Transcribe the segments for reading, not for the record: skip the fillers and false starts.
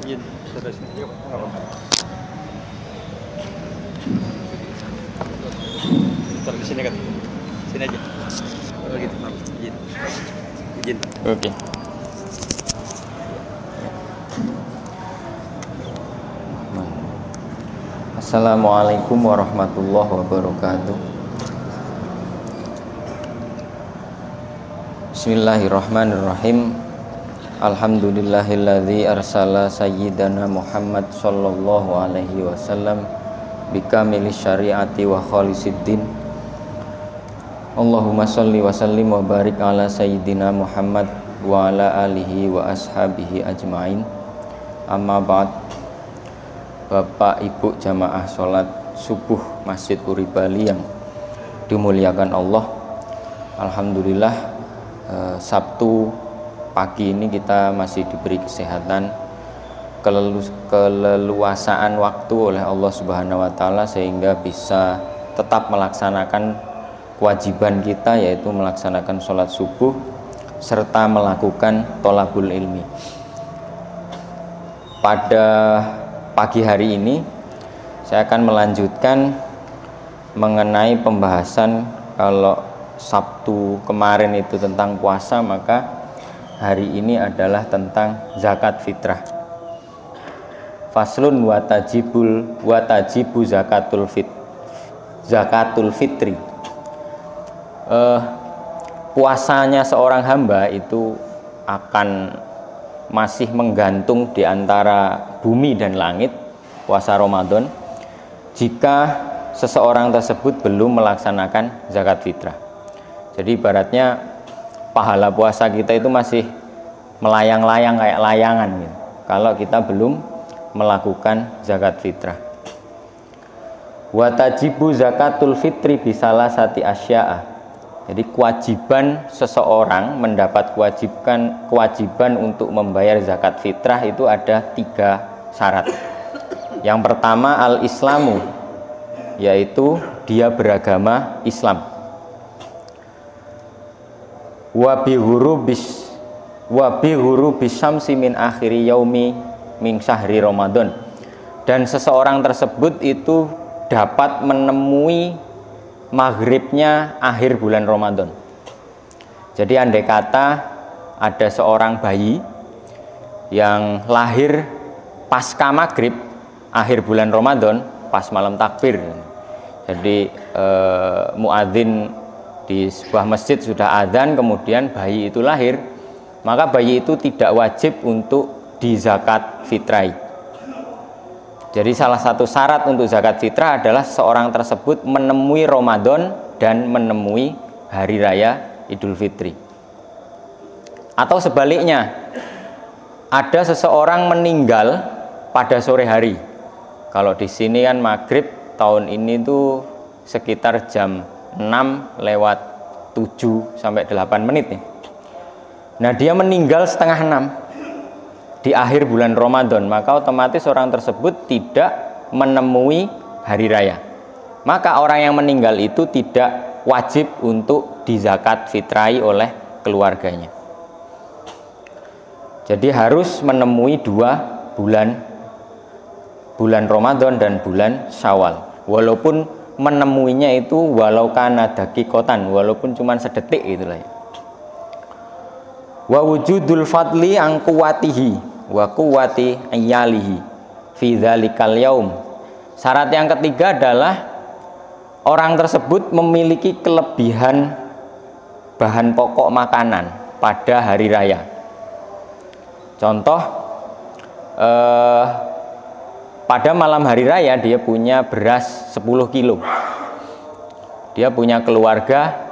Izin terus. Taruh di sini kan. Sini aja. Oh gitu, Pak. Izin. Izin. Oke. Assalamualaikum warahmatullahi wabarakatuh. Bismillahirrahmanirrahim. Alhamdulillahilladzi arsala sayyidana Muhammad sallallahu alaihi wasallam bikamili syariati wa khalisiddin. Allahumma sholli wa sallim wa barik ala sayyidina Muhammad wa ala alihi wa ashabihi ajmain. Amma ba'd. Bapak Ibu jamaah sholat subuh Masjid Uri Bali yang dimuliakan Allah. Alhamdulillah Sabtu pagi ini kita masih diberi kesehatan, keleluasaan waktu oleh Allah Subhanahu wa taala sehingga bisa tetap melaksanakan kewajiban kita, yaitu melaksanakan sholat subuh serta melakukan tholabul ilmi. Pada pagi hari ini saya akan melanjutkan mengenai pembahasan. Kalau Sabtu kemarin itu tentang puasa, maka hari ini adalah tentang zakat fitrah. Faslun wa tajibu zakatul fitri. Puasanya seorang hamba itu akan masih menggantung di antara bumi dan langit, puasa Ramadan, jika seseorang tersebut belum melaksanakan zakat fitrah. Jadi ibaratnya pahala puasa kita itu masih melayang-layang kayak layangan gitu, kalau kita belum melakukan zakat fitrah. Wa tajibu zakatul fitri bisalah sati asya'a. Jadi kewajiban seseorang mendapat kewajiban untuk membayar zakat fitrah itu ada 3 syarat. Yang pertama al-islamu, yaitu dia beragama Islam. Wa bi ghurubis syamsi min akhiri yaumi min syahri Ramadan. Dan seseorang tersebut itu dapat menemui maghribnya akhir bulan Ramadan. Jadi andai kata ada seorang bayi yang lahir pasca maghrib akhir bulan Ramadan, pas malam takbir. Jadi muadzin di sebuah masjid sudah adzan, kemudian bayi itu lahir, maka bayi itu tidak wajib untuk dizakat fitrai. Jadi salah satu syarat untuk zakat fitrah adalah seorang tersebut menemui Ramadan dan menemui hari raya Idul Fitri. Atau sebaliknya, ada seseorang meninggal pada sore hari. Kalau di sini kan maghrib tahun ini tuh sekitar jam 6:07 sampai 8 menit nih. Nah, dia meninggal setengah 6 di akhir bulan Ramadan, maka otomatis orang tersebut tidak menemui hari raya. Maka orang yang meninggal itu tidak wajib untuk dizakat fitrai oleh keluarganya. Jadi harus menemui 2 bulan Ramadan dan bulan Syawal. Walaupun menemuinya itu walau kana dakikotan, walaupun cuma sedetik itulah ya. Wa wujudul fadli an quwwatihi wa quwwati ayyalihi fi dzalikal yaum. Syarat yang ketiga adalah orang tersebut memiliki kelebihan bahan pokok makanan pada hari raya. Contoh, pada malam hari raya dia punya beras 10 kilo. Dia punya keluarga,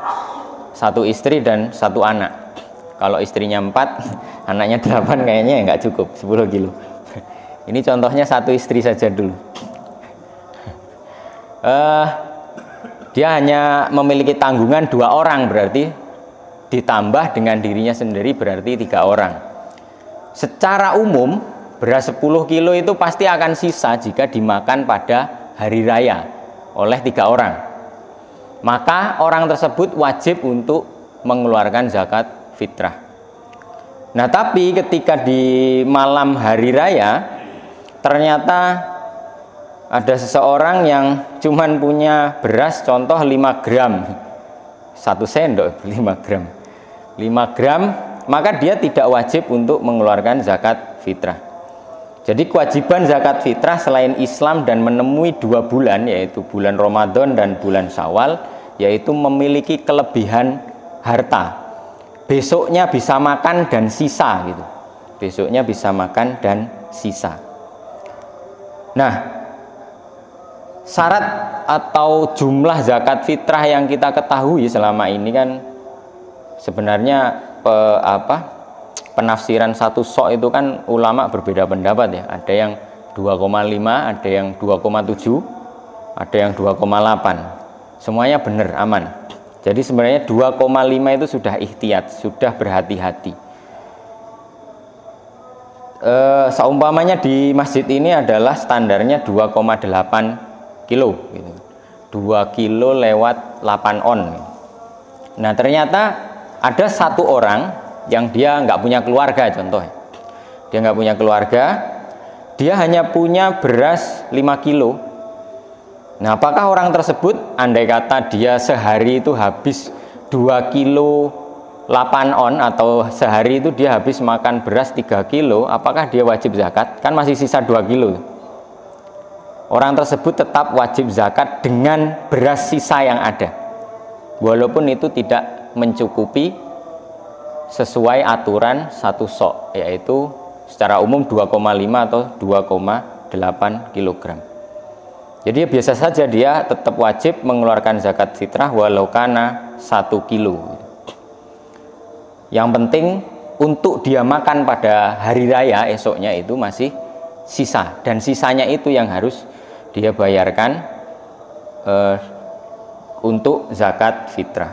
1 istri dan 1 anak. Kalau istrinya 4, anaknya 8, kayaknya nggak cukup 10 kilo. Ini contohnya 1 istri saja dulu. Dia hanya memiliki tanggungan 2 orang, berarti ditambah dengan dirinya sendiri berarti 3 orang. Secara umum beras 10 kilo itu pasti akan sisa jika dimakan pada hari raya oleh 3 orang. Maka orang tersebut wajib untuk mengeluarkan zakat fitrah. Nah, tapi ketika di malam hari raya ternyata ada seseorang yang cuman punya beras contoh 5 gram, 1 sendok 5 gram, 5 gram, maka dia tidak wajib untuk mengeluarkan zakat fitrah. Jadi kewajiban zakat fitrah selain Islam dan menemui 2 bulan, yaitu bulan Ramadan dan bulan Syawal, yaitu memiliki kelebihan harta. Besoknya bisa makan dan sisa gitu. Besoknya bisa makan dan sisa. Nah, syarat atau jumlah zakat fitrah yang kita ketahui selama ini kan sebenarnya penafsiran satu sok itu kan ulama berbeda pendapat ya. Ada yang 2,5, ada yang 2,7, ada yang 2,8. Semuanya benar, aman. Jadi sebenarnya 2,5 itu sudah ihtiyat, sudah berhati-hati. Seumpamanya di masjid ini adalah standarnya 2,8 kilo gitu. 2 kilo lewat 8 on. Nah ternyata ada satu orang yang dia nggak punya keluarga, contohnya dia nggak punya keluarga, dia hanya punya beras 5 kilo. Nah apakah orang tersebut andai kata dia sehari itu habis 2 kilo 8 on, atau sehari itu dia habis makan beras 3 kilo, apakah dia wajib zakat? Kan masih sisa 2 kilo. Orang tersebut tetap wajib zakat dengan beras sisa yang ada, walaupun itu tidak mencukupi sesuai aturan satu sok, yaitu secara umum 2,5 atau 2,8 kg. Jadi biasa saja dia tetap wajib mengeluarkan zakat fitrah walau kana 1 kilo. Yang penting untuk dia makan pada hari raya esoknya itu masih sisa, dan sisanya itu yang harus dia bayarkan untuk zakat fitrah.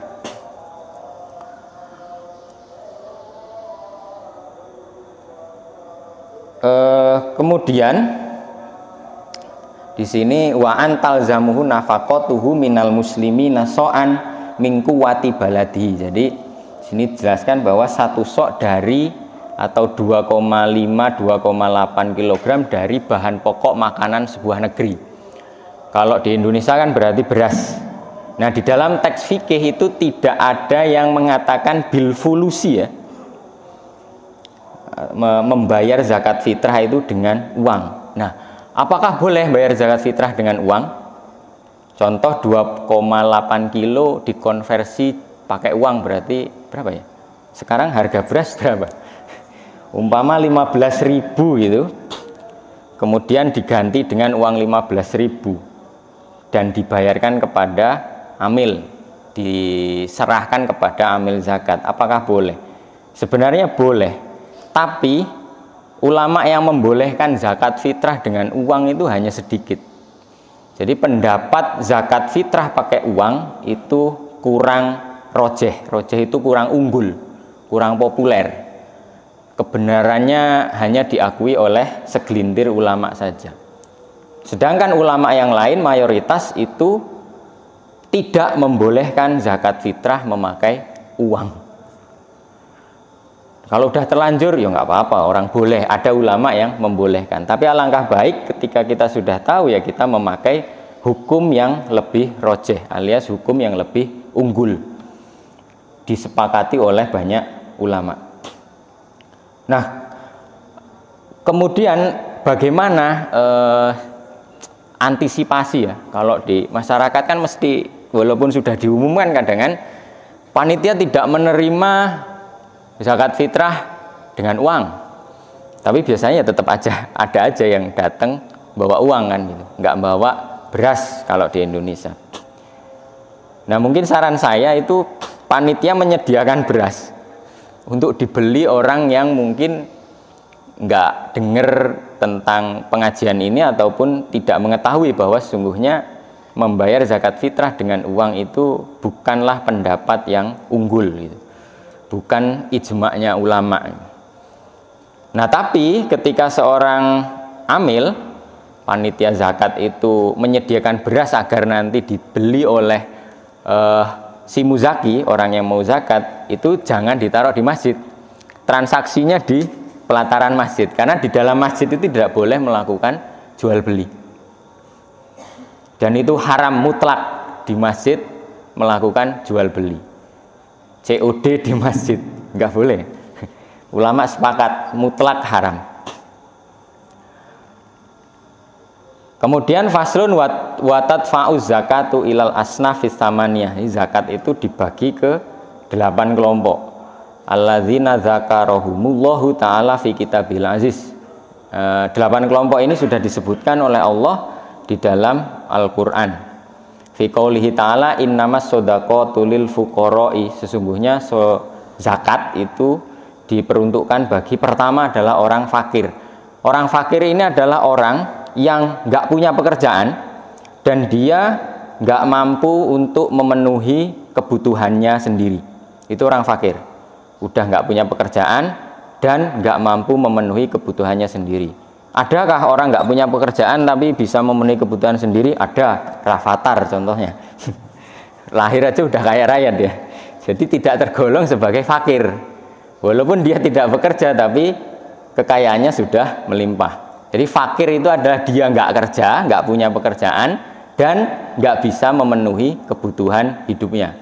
Kemudian di sini wa antal zamuhu nafaqatuhu minal muslimina so'an min quwwati baladi. Jadi sini dijelaskan bahwa satu sok dari atau 2,5-2,8 kg dari bahan pokok makanan sebuah negeri. Kalau di Indonesia kan berarti beras. Nah di dalam teks fikih itu tidak ada yang mengatakan bil fulusi ya, membayar zakat fitrah itu dengan uang. Nah apakah boleh bayar zakat fitrah dengan uang? Contoh 2,8 kilo dikonversi pakai uang berarti berapa ya? Sekarang harga beras berapa? Umpama 15.000 gitu. Kemudian diganti dengan uang 15.000 dan dibayarkan kepada amil, diserahkan kepada amil zakat. Apakah boleh? Sebenarnya boleh. Tapi ulama yang membolehkan zakat fitrah dengan uang itu hanya sedikit. Jadi pendapat zakat fitrah pakai uang itu kurang rojeh itu kurang unggul, kurang populer. Kebenarannya hanya diakui oleh segelintir ulama saja. Sedangkan ulama yang lain mayoritas itu tidak membolehkan zakat fitrah memakai uang. Kalau udah terlanjur ya nggak apa-apa, orang boleh. Ada ulama yang membolehkan. Tapi alangkah baik ketika kita sudah tahu ya kita memakai hukum yang lebih rojeh alias hukum yang lebih unggul, disepakati oleh banyak ulama. Nah, kemudian bagaimana antisipasi ya? Kalau di masyarakat kan mesti, walaupun sudah diumumkan kadang-kadang panitia tidak menerima zakat fitrah dengan uang, tapi biasanya tetap aja ada aja yang datang bawa uang kan gitu, nggak bawa beras kalau di Indonesia. Nah mungkin saran saya itu panitia menyediakan beras untuk dibeli orang yang mungkin nggak dengar tentang pengajian ini ataupun tidak mengetahui bahwa sesungguhnya membayar zakat fitrah dengan uang itu bukanlah pendapat yang unggul gitu, bukan ijma'nya ulama. Nah tapi ketika seorang amil, panitia zakat itu menyediakan beras agar nanti dibeli oleh si muzaki, orang yang mau zakat, itu jangan ditaruh di masjid, transaksinya di pelataran masjid, karena di dalam masjid itu tidak boleh melakukan jual beli. Dan itu haram mutlak di masjid melakukan jual beli. COD di masjid nggak boleh. Ulama sepakat mutlak haram. Kemudian faslun watat fauz zakatu ilal asnafis samaniyah. Zakat itu dibagi ke 8 kelompok. Alladzina zakarahumullahu ta'ala fi kitabil aziz. 8 kelompok ini sudah disebutkan oleh Allah di dalam Al-Qur'an. Fi qoulihi ta'ala innamas shadaqatu lil fuqara'i. Sesungguhnya zakat itu diperuntukkan bagi pertama adalah orang fakir. Orang fakir ini adalah orang yang nggak punya pekerjaan dan dia nggak mampu untuk memenuhi kebutuhannya sendiri. Itu orang fakir, udah nggak punya pekerjaan dan nggak mampu memenuhi kebutuhannya sendiri. Adakah orang nggak punya pekerjaan tapi bisa memenuhi kebutuhan sendiri? Ada, Rafathar contohnya. Lahir aja udah kaya raya dia, jadi tidak tergolong sebagai fakir walaupun dia tidak bekerja tapi kekayaannya sudah melimpah. Jadi fakir itu adalah dia nggak kerja, nggak punya pekerjaan, dan nggak bisa memenuhi kebutuhan hidupnya.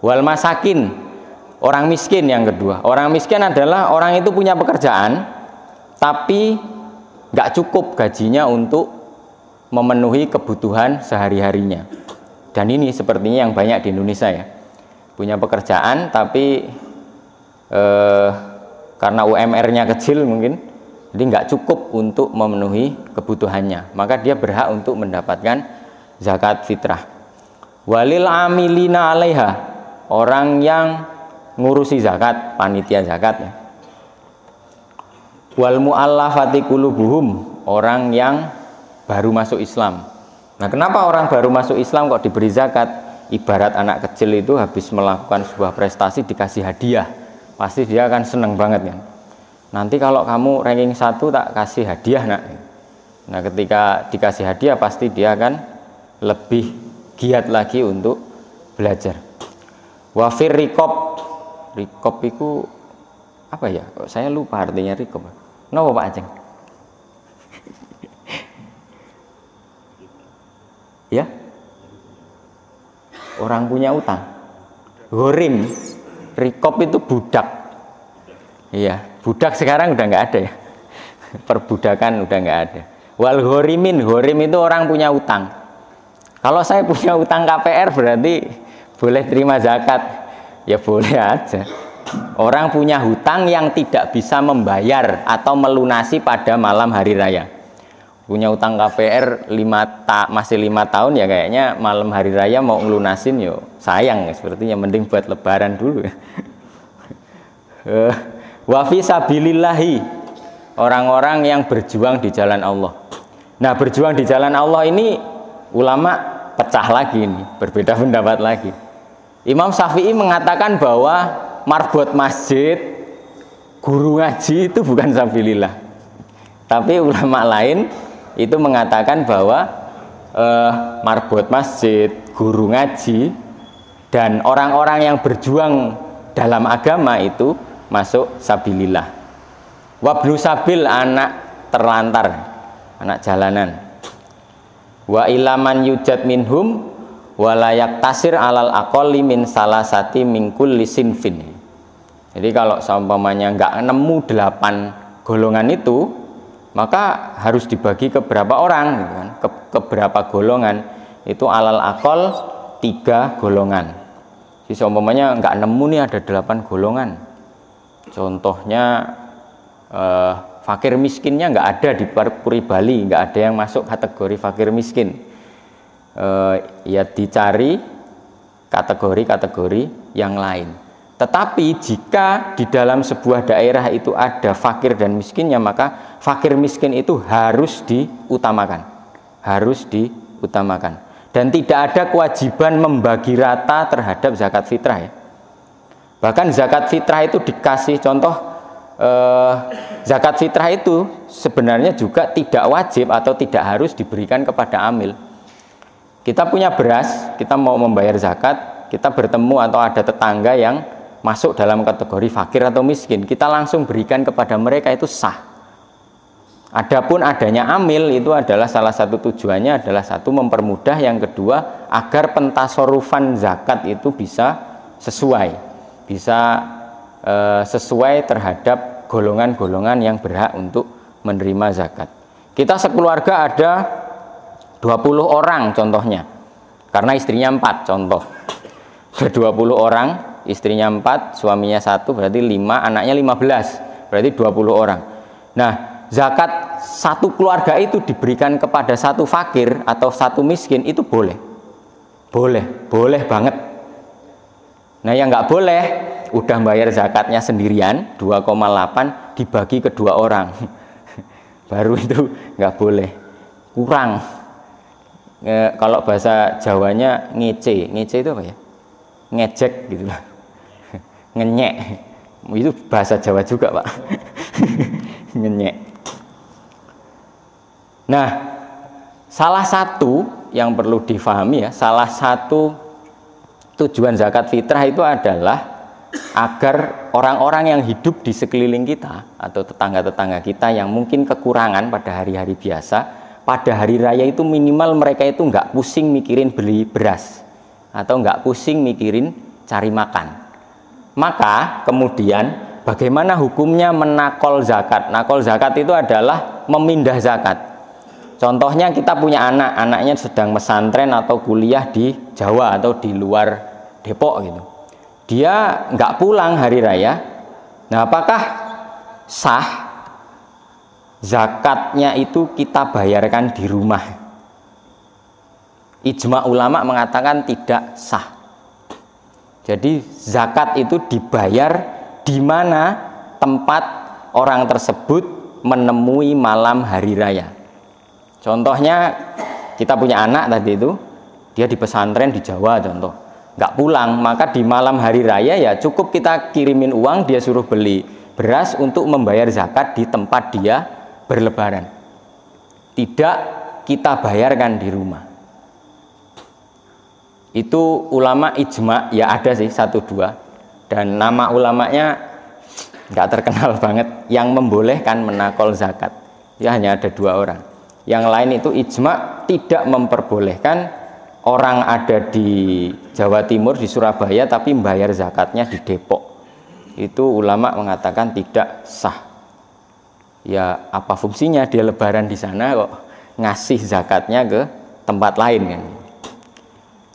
Wal masakin, orang miskin yang kedua. Orang miskin adalah orang itu punya pekerjaan, tapi nggak cukup gajinya untuk memenuhi kebutuhan sehari-harinya. Dan ini sepertinya yang banyak di Indonesia ya. Punya pekerjaan, tapi karena UMR-nya kecil mungkin, jadi nggak cukup untuk memenuhi kebutuhannya, maka dia berhak untuk mendapatkan zakat fitrah. Walil amilina alaiha, orang yang ngurusi zakat, panitia zakat ya. Wal muallafati qulubuhum, orang yang baru masuk Islam. Nah, kenapa orang baru masuk Islam kok diberi zakat? Ibarat anak kecil itu habis melakukan sebuah prestasi dikasih hadiah, pasti dia akan seneng banget kan. Nanti kalau kamu ranking 1 tak kasih hadiah nak. Nah, ketika dikasih hadiah pasti dia akan lebih giat lagi untuk belajar. Wafir rikob, rikob itu apa ya? Saya lupa artinya rikob. Kenapa Pak Aceng? Ya? Orang punya utang. Ghorim, rikob itu budak. Iya, budak sekarang udah nggak ada ya. Perbudakan udah nggak ada. Wal ghorimin, ghorim itu orang punya utang. Kalau saya punya utang KPR berarti boleh terima zakat. Ya boleh aja. Orang punya hutang yang tidak bisa membayar atau melunasi pada malam hari raya. Punya utang KPR masih 5 tahun ya, kayaknya malam hari raya mau ngelunasin yo sayang ya, sepertinya mending buat lebaran dulu ya. Wa fi sabilillahi, orang-orang yang berjuang di jalan Allah. Nah, berjuang di jalan Allah ini ulama pecah lagi ini, berbeda pendapat lagi. Imam Syafi'i mengatakan bahwa marbot masjid, guru ngaji itu bukan sabilillah. Tapi ulama lain itu mengatakan bahwa marbot masjid, guru ngaji, dan orang-orang yang berjuang dalam agama itu masuk sabilillah. Wabnu sabil, anak terlantar, anak jalanan. Wa ilaman yujad minhum walayak tasir alal aqolli min salasati mingkul lisinfin. Jadi kalau seumpamanya nggak nemu 8 golongan itu, maka harus dibagi ke berapa orang gitu kan? Ke berapa golongan itu alal aqol 3 golongan. Jadi seumpamanya nggak nemu nih ada 8 golongan. Contohnya fakir miskinnya nggak ada di Puri Bali, nggak ada yang masuk kategori fakir miskin. Ya dicari kategori-kategori yang lain. Tetapi jika di dalam sebuah daerah itu ada fakir dan miskinnya, maka fakir miskin itu harus diutamakan, dan tidak ada kewajiban membagi rata terhadap zakat fitrah ya. Bahkan zakat fitrah itu dikasih contoh, zakat fitrah itu sebenarnya juga tidak wajib atau tidak harus diberikan kepada amil. Kita punya beras, kita mau membayar zakat, kita bertemu atau ada tetangga yang masuk dalam kategori fakir atau miskin, kita langsung berikan kepada mereka itu sah. Adapun adanya amil itu adalah salah satu tujuannya adalah satu mempermudah, yang kedua agar pentasorufan zakat itu bisa sesuai, sesuai terhadap golongan-golongan yang berhak untuk menerima zakat. Kita sekeluarga ada 20 orang contohnya, karena istrinya 4 contoh. Ada 20 orang, istrinya 4, suaminya 1, berarti 5, anaknya 15, berarti 20 orang. Nah, zakat satu keluarga itu diberikan kepada satu fakir atau satu miskin itu boleh. Boleh banget. Nah, yang nggak boleh, udah bayar zakatnya sendirian 2,8 dibagi ke 2 orang. Baru itu nggak boleh. Kurang. Kalau bahasa Jawanya ngece itu apa ya? Ngejek gitu lah. Ngenyek. Itu bahasa Jawa juga, Pak. Ngenyek. Nah, salah satu yang perlu difahami ya, salah satu tujuan zakat fitrah itu adalah agar orang-orang yang hidup di sekeliling kita atau tetangga-tetangga kita yang mungkin kekurangan pada hari-hari biasa, pada hari raya itu minimal mereka itu nggak pusing mikirin beli beras atau nggak pusing mikirin cari makan. Maka kemudian bagaimana hukumnya menakol zakat? Nakol zakat itu adalah memindah zakat. Contohnya kita punya anaknya sedang pesantren atau kuliah di Jawa atau di luar Depok gitu. Dia nggak pulang hari raya. Nah, apakah sah zakatnya itu kita bayarkan di rumah? Ijma ulama mengatakan tidak sah. Jadi zakat itu dibayar di mana tempat orang tersebut menemui malam hari raya. Contohnya kita punya anak tadi itu, dia di pesantren di Jawa contoh, nggak pulang, maka di malam hari raya ya cukup kita kirimin uang, dia suruh beli beras untuk membayar zakat di tempat dia berlebaran. Tidak kita bayarkan di rumah. Itu ulama ijma, ya ada sih 1-2, dan nama ulamanya nggak terkenal banget yang membolehkan menakol zakat. Ya hanya ada 2 orang. Yang lain itu ijma tidak memperbolehkan orang ada di Jawa Timur, di Surabaya, tapi membayar zakatnya di Depok. Itu ulama mengatakan tidak sah. Ya apa fungsinya dia lebaran di sana kok ngasih zakatnya ke tempat lain kan?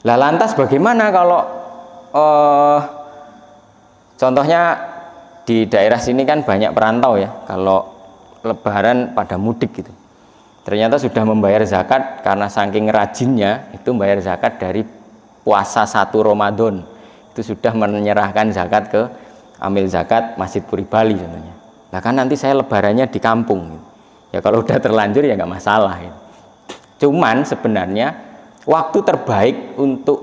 Lah lantas bagaimana kalau contohnya di daerah sini kan banyak perantau ya, kalau lebaran pada mudik gitu. Ternyata sudah membayar zakat karena saking rajinnya itu membayar zakat dari puasa 1 Ramadan. Itu sudah menyerahkan zakat ke amil zakat Masjid Puri Bali contohnya. Nah kan nanti saya lebarannya di kampung gitu. Ya kalau udah terlanjur ya nggak masalah gitu. Cuman sebenarnya waktu terbaik untuk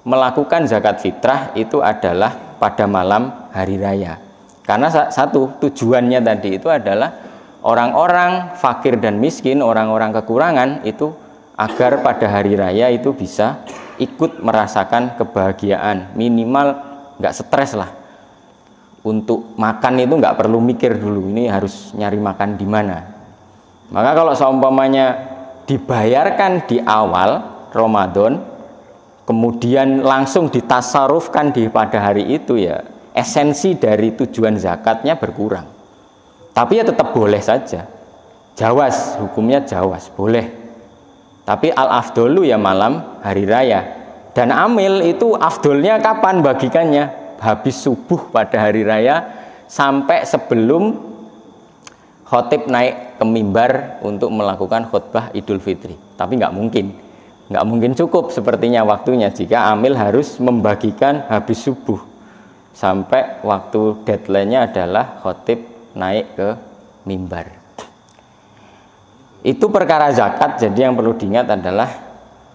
melakukan zakat fitrah itu adalah pada malam hari raya. Karena satu tujuannya tadi itu adalah orang-orang fakir dan miskin, orang-orang kekurangan itu agar pada hari raya itu bisa ikut merasakan kebahagiaan, minimal nggak stres lah. Untuk makan itu nggak perlu mikir dulu, ini harus nyari makan di mana. Maka kalau seumpamanya dibayarkan di awal Ramadan, kemudian langsung ditasarufkan pada hari itu, ya esensi dari tujuan zakatnya berkurang. Tapi ya tetap boleh saja, jawas, hukumnya jawas, boleh. Tapi al-afdolu ya malam hari raya. Dan amil itu afdolnya kapan bagikannya? Habis subuh pada hari raya sampai sebelum khotib naik ke mimbar untuk melakukan khutbah Idul Fitri. Tapi nggak mungkin cukup sepertinya waktunya jika amil harus membagikan habis subuh sampai waktu deadline-nya adalah khotib naik ke mimbar. Itu perkara zakat. Jadi yang perlu diingat adalah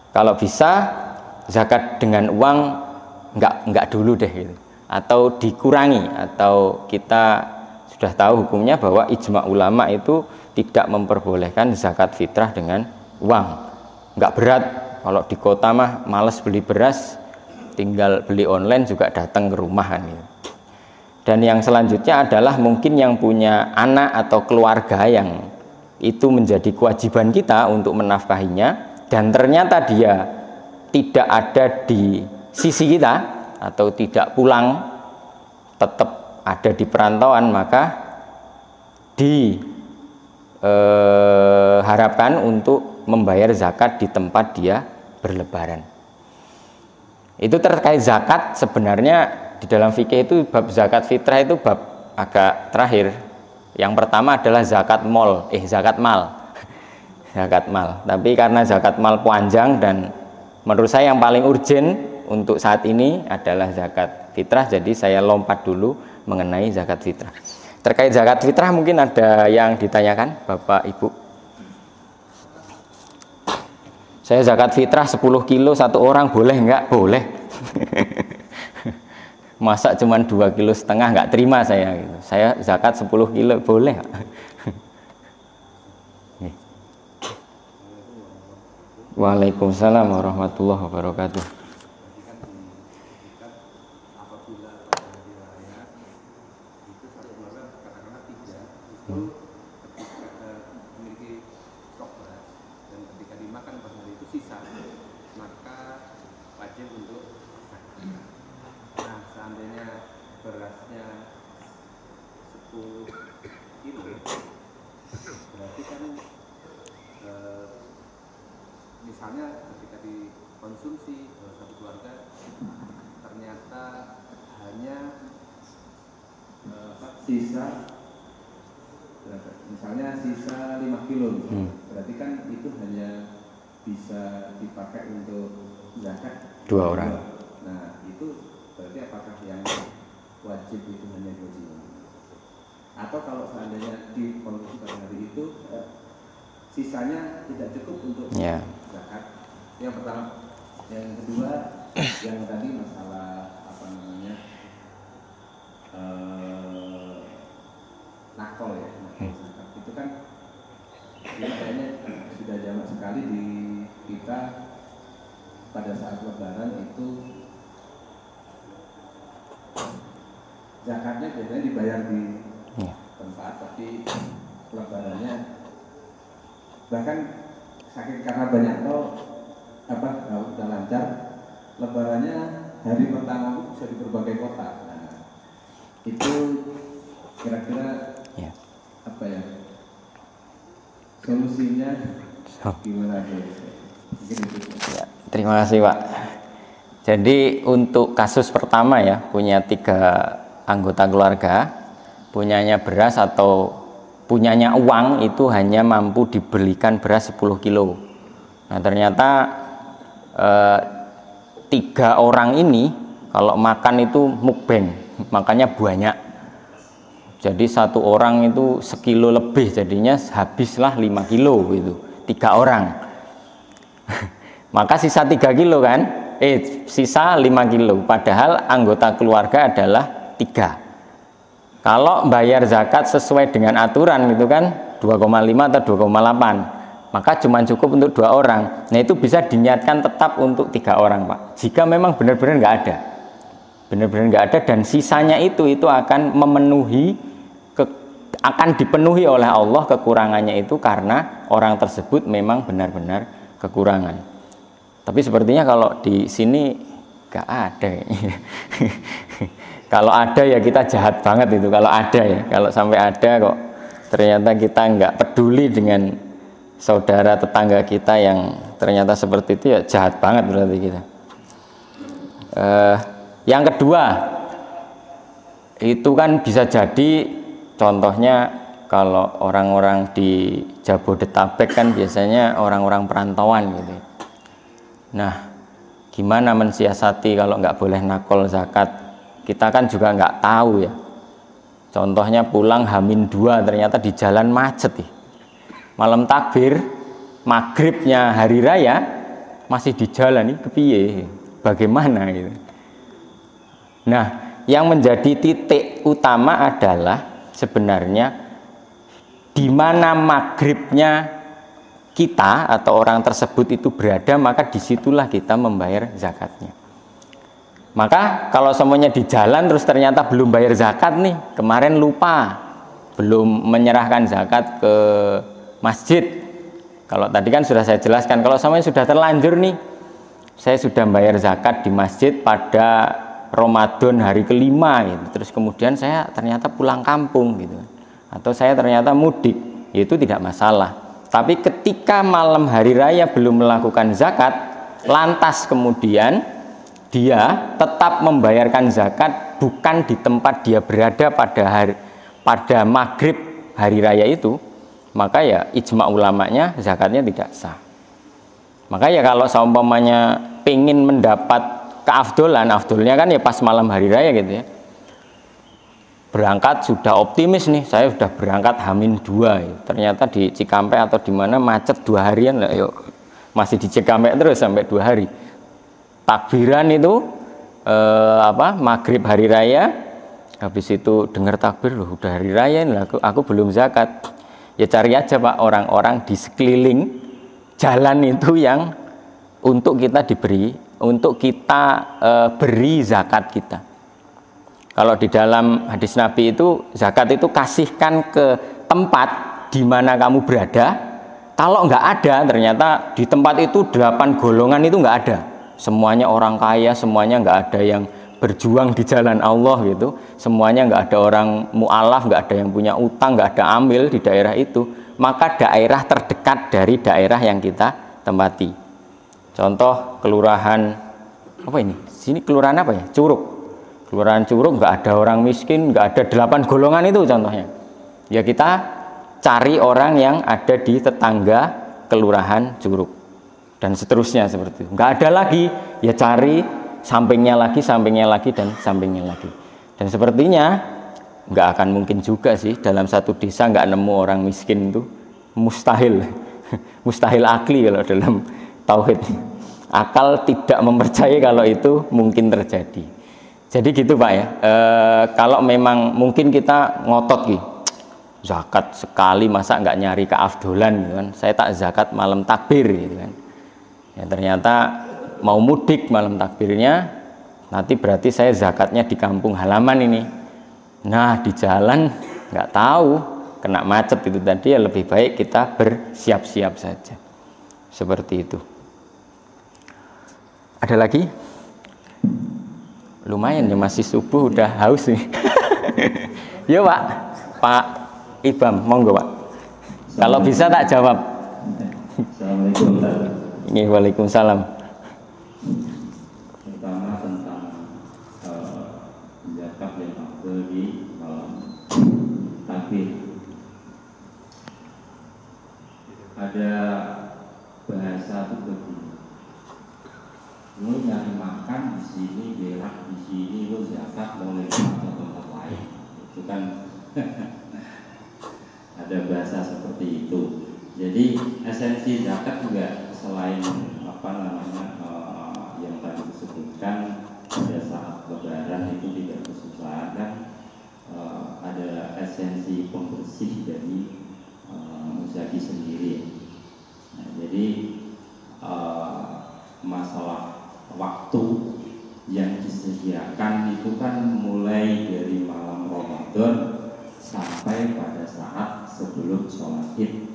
kalau bisa zakat dengan uang enggak dulu deh gitu. Atau dikurangi, atau kita sudah tahu hukumnya bahwa ijma ulama itu tidak memperbolehkan zakat fitrah dengan uang. Enggak berat, kalau di kota mah males beli beras, tinggal beli online juga datang ke rumahan gitu. Dan yang selanjutnya adalah mungkin yang punya anak atau keluarga yang itu menjadi kewajiban kita untuk menafkahinya, dan ternyata dia tidak ada di sisi kita atau tidak pulang, tetap ada di perantauan, maka diharapkan untuk membayar zakat di tempat dia berlebaran. Itu terkait zakat. Sebenarnya di dalam fikih itu bab zakat fitrah itu bab agak terakhir. Yang pertama adalah zakat mal. Zakat mal. Tapi karena zakat mal panjang dan menurut saya yang paling urgen untuk saat ini adalah zakat fitrah, jadi saya lompat dulu mengenai zakat fitrah. Terkait zakat fitrah mungkin ada yang ditanyakan Bapak Ibu. Saya zakat fitrah 10 kilo satu orang boleh enggak? Boleh. Masa cuma 2,5 kilo enggak terima saya gitu. Saya zakat 10 kilo boleh. Waalaikumsalam warahmatullahi wabarakatuh. Misalnya ketika dikonsumsi satu keluarga ternyata hanya sisa misalnya sisa 5 kilo, berarti kan itu hanya bisa dipakai untuk zakat 2 orang. Nah itu berarti apakah yang wajib itu hanya 2 kilo? Atau kalau seandainya dikonsumsi pada hari itu sisanya tidak cukup untuk zakat? Yang pertama. Yang kedua, yang tadi masalah apa namanya nakol ya, zakat itu kan kayaknya sudah jamak sekali di kita pada saat lebaran itu zakatnya biasanya dibayar di tempat, tapi lebarannya bahkan saking karena banyak tol udah lancar, lebarannya hari pertama itu bisa di berbagai kota. Nah, itu kira-kira apa ya solusinya gimana tuh? Mungkin itu. Ya, terima kasih Pak. Jadi untuk kasus pertama ya, punya 3 anggota keluarga, punyanya beras atau punyanya uang itu hanya mampu dibelikan beras 10 kilo. Nah ternyata 3 orang ini kalau makan itu mukbang, makannya banyak. Jadi 1 orang itu sekilo lebih, jadinya habislah 5 kilo gitu, 3 orang. Maka sisa 3 kilo kan, sisa 5 kilo, padahal anggota keluarga adalah 3. Kalau bayar zakat sesuai dengan aturan gitu kan 2,5 atau 2,8, maka cuma cukup untuk 2 orang. Nah itu bisa diniatkan tetap untuk 3 orang Pak. Jika memang benar-benar nggak ada, dan sisanya itu akan memenuhi, akan dipenuhi oleh Allah kekurangannya itu karena orang tersebut memang benar-benar kekurangan. Tapi sepertinya kalau di sini nggak ada. Kalau ada ya kita jahat banget itu kalau ada ya. Kalau sampai ada kok ternyata kita nggak peduli dengan saudara tetangga kita yang ternyata seperti itu, ya jahat banget berarti kita. Yang kedua itu kan bisa jadi contohnya kalau orang-orang di Jabodetabek kan biasanya orang-orang perantauan gitu. Nah gimana mensiasati kalau nggak boleh nakol zakat? Kita kan juga nggak tahu ya. Contohnya pulang H-2 ternyata di jalan macet ya. Malam takbir, maghribnya hari raya masih di jalan, ini kepiye? Bagaimana gitu. Nah, yang menjadi titik utama adalah sebenarnya di mana maghribnya kita atau orang tersebut itu berada, maka disitulah kita membayar zakatnya. Maka kalau semuanya di jalan terus ternyata belum bayar zakat nih, kemarin lupa, belum menyerahkan zakat ke masjid. Kalau tadi kan sudah saya jelaskan, kalau semuanya sudah terlanjur nih, saya sudah bayar zakat di masjid pada Ramadan hari kelima gitu. Terus kemudian saya ternyata pulang kampung gitu. Atau saya ternyata mudik, itu tidak masalah. Tapi ketika malam hari raya belum melakukan zakat, lantas kemudian dia tetap membayarkan zakat bukan di tempat dia berada pada maghrib hari raya itu, maka ya ijma ulamanya zakatnya tidak sah. Maka ya kalau seumpamanya pengen mendapat keafdolan, afdolnya kan ya pas malam hari raya gitu ya. Berangkat sudah optimis nih, saya sudah berangkat H-2 ya. Ternyata di Cikampek atau di mana macet 2 harian lah, yuk masih di Cikampek terus sampai 2 hari. Takbiran itu maghrib hari raya, habis itu dengar takbir loh udah hari raya nih, aku belum zakat. Ya cari aja Pak orang-orang di sekeliling jalan itu yang untuk kita diberi, untuk kita beri zakat kita. Kalau di dalam hadis Nabi itu zakat itu kasihkan ke tempat di mana kamu berada. Kalau nggak ada, ternyata di tempat itu 8 golongan itu nggak ada. Semuanya orang kaya, semuanya nggak ada yang berjuang di jalan Allah gitu. Semuanya nggak ada orang mu'alaf, nggak ada yang punya utang, nggak ada amil di daerah itu. Maka daerah terdekat dari daerah yang kita tempati. Contoh kelurahan apa ini? Sini kelurahan apa ya? Curug. Kelurahan Curug nggak ada orang miskin, nggak ada 8 golongan itu contohnya. Ya kita cari orang yang ada di tetangga kelurahan Curug dan seterusnya seperti itu. Nggak ada lagi, ya cari sampingnya lagi, dan sampingnya lagi. Dan sepertinya nggak akan mungkin juga sih dalam satu desa nggak nemu orang miskin itu, mustahil, mustahil akli kalau dalam tauhid. Akal tidak mempercayai kalau itu mungkin terjadi. Jadi gitu Pak ya, kalau memang mungkin kita ngotot gitu, zakat sekali masa nggak nyari keafdolan gitu kan, saya tak zakat malam takbir gitu kan, ya ternyata mau mudik malam takbirnya, nanti berarti saya zakatnya di kampung halaman ini, nah di jalan nggak tahu kena macet itu tadi, ya lebih baik kita bersiap-siap saja, seperti itu. Ada lagi? Lumayan ya, masih subuh udah haus nih. Yo Pak Ibam, monggo Pak. Kalau bisa tak jawab. Assalamualaikum. Waalaikumsalam. Pertama tentang zakat yang afdal di malam takbir. Ada bahasa itu begini. Lu nyari makan di sini, berak di sini, lu zakat boleh ke tempat lain. Itu kan ada bahasa seperti itu. Jadi esensi zakat juga selain yang tadi disebutkan pada saat lebaran itu tidak kesusahan, ada esensi pembersih dari muzaki sendiri. Nah, jadi masalah waktu yang disediakan itu kan mulai dari malam Ramadan sampai pada saat sebelum sholat Id.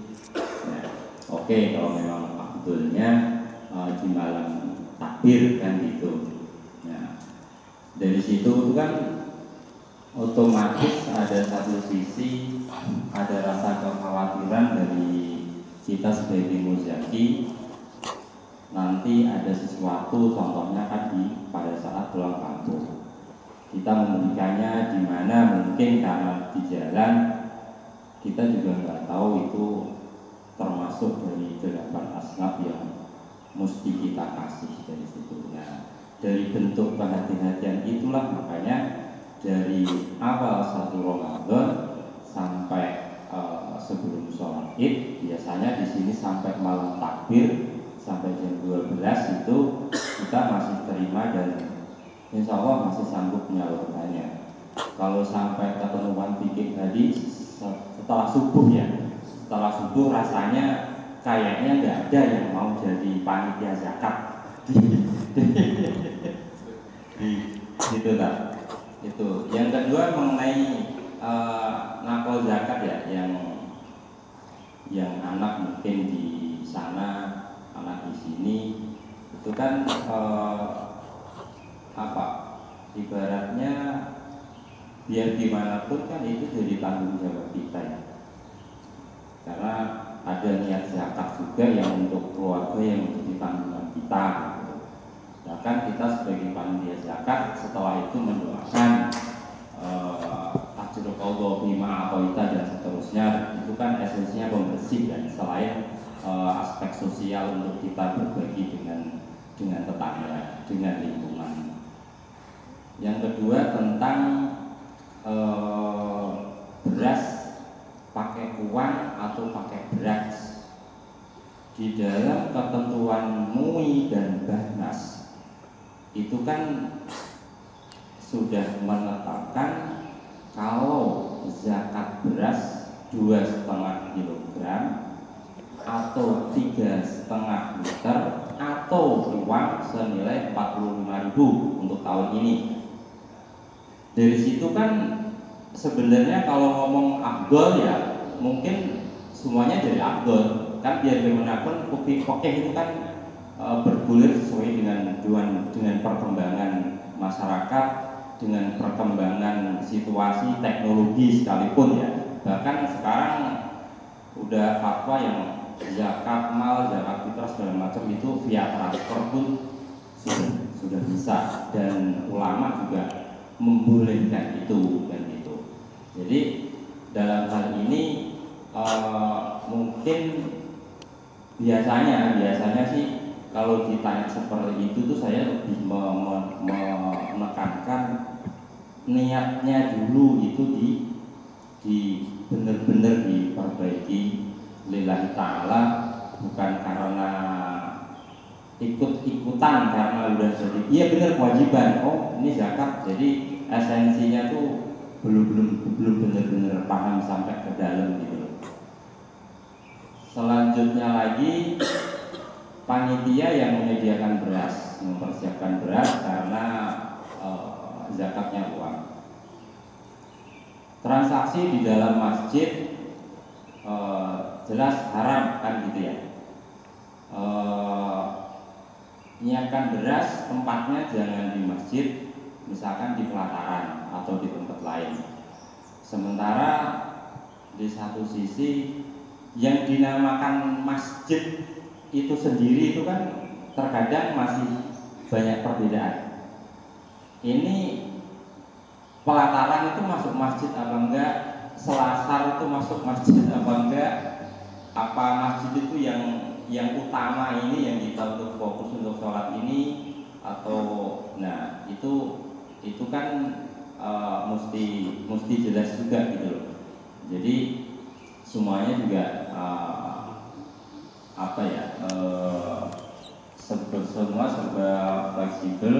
Nah, oke, kalau memang afdolnya di malam takbir kan gitu. Nah, dari situ kan otomatis ada satu sisi ada rasa kekhawatiran dari kita sebagai muzaki. Nanti ada sesuatu, contohnya kan pada saat pulang kampung kita memberikannya di mana mungkin karena di jalan kita juga nggak tahu itu termasuk dari 8 asnaf yang mesti kita kasih dari situ. Nah, dari bentuk kehati-hatian itulah makanya dari awal 1 Ramadan sampai sebelum sholat Id biasanya di sini sampai malam takbir sampai jam 12 itu kita masih terima dan insya Allah masih sanggup menyalurkannya. Kalau sampai ketemuan pikir tadi setelah subuh ya, setelah subuh rasanya kayaknya nggak ada yang mau jadi panitia zakat Gitu tak? Itu. Yang kedua mengenai nakol zakat ya, yang anak mungkin di sana, anak di sini, itu kan ibaratnya biar gimana pun kan itu jadi tanggung jawab kita ya. Karena ada niat zakat juga yang untuk keluarga yang menjadi tanggungan kita. Bahkan kita sebagai panitia zakat setelah itu mendoakan ajrul qadha bima aqaita dan seterusnya, itu kan esensinya pembersih dan selain aspek sosial untuk kita berbagi dengan tetangga, dengan lingkungan. Yang kedua tentang beras pakai uang atau pakai beras. Di dalam ketentuan MUI dan Basnas itu kan sudah menetapkan kalau zakat beras 2,5 kilogram atau 3,5 liter atau uang senilai 45.000 untuk tahun ini. Dari situ kan sebenarnya kalau ngomong afdol ya mungkin semuanya dari afdol kan, biar bagaimanapun fikih itu kan bergulir sesuai dengan perkembangan masyarakat, dengan perkembangan situasi teknologi sekalipun ya. Bahkan sekarang udah fatwa yang zakat mal, zakat fitrah segala macam itu via transfer pun sudah bisa, dan ulama juga membolehkan itu dan itu. Jadi dalam hal ini mungkin biasanya sih kalau ditanya seperti itu tuh saya lebih menekankan niatnya dulu itu di benar-benar diperbaiki lillahi ta'ala, bukan karena ikut-ikutan karena udah jadi iya benar kewajiban, oh ini zakat, jadi esensinya tuh belum benar-benar paham sampai ke dalam gitu. Selanjutnya lagi panitia yang menyediakan beras, mempersiapkan beras karena zakatnya uang. Transaksi di dalam masjid jelas haram kan gitu ya. Nyiapkan beras tempatnya jangan di masjid, misalkan di pelataran atau di tempat lain. Sementara di satu sisi yang dinamakan masjid itu sendiri itu kan terkadang masih banyak perbedaan. Ini pelataran itu masuk masjid apa enggak, selasar itu masuk masjid apa enggak, apa masjid itu yang utama ini yang kita untuk fokus untuk sholat ini atau nah itu kan mesti jelas juga gitu loh. Jadi semuanya juga semua serba fleksibel,